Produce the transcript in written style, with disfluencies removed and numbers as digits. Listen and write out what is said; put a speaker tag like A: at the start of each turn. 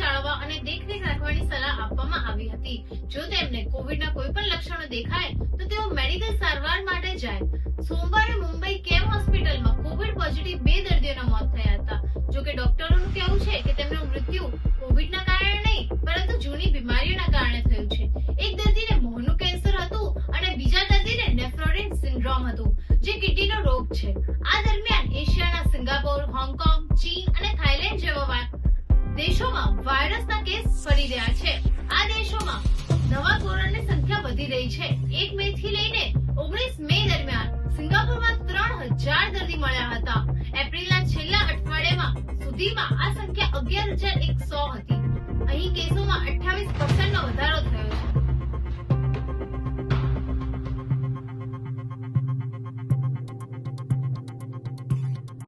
A: જાળવવા અને દેખરેખ રાખવાની સલાહ આપવામાં આવી હતી. જો તેમને કોવિડના કોઈ પણ લક્ષણો દેખાય તો તેઓ મેડિકલ સારવાર માટે જાય. સોમવારે મુંબઈ કેમ હોસ્પિટલમાં કોવિડ પોઝિટિવ 2 દર્દીઓના મોત થયા હતા. જો કે ડોક્ટરોનું કહેવું છે કે તેમનું મૃત્યુ કોવિડના કારણે નહીં પરંતુ જૂની બીમારીઓના કારણે થયું છે. એક દર્દીને મોહનું કેન્સર હતું અને બીજા દર્દીને નેફ્રોટિક સિન્ડ્રોમ હતું, જે કિડનીનો રોગ છે. આ દરમિયાન એશિયાના સિંગાપોર, હોંગકોંગ, ચીન અને થાઈલેન્ડ જેવા દેશોમાં વાયરસના કેસ ફરી રહ્યા છે. આ દેશોમાં નવા કોરોનાની સંખ્યા વધી રહી છે. 1 મે થી લઈને 19 મે દરમિયાન સિંગાપોરમાં 3000 દર્દી મળ્યા હતા. એપ્રિલના છેલ્લા અઠવાડિયામાં સુધીમાં આ સંખ્યા 11000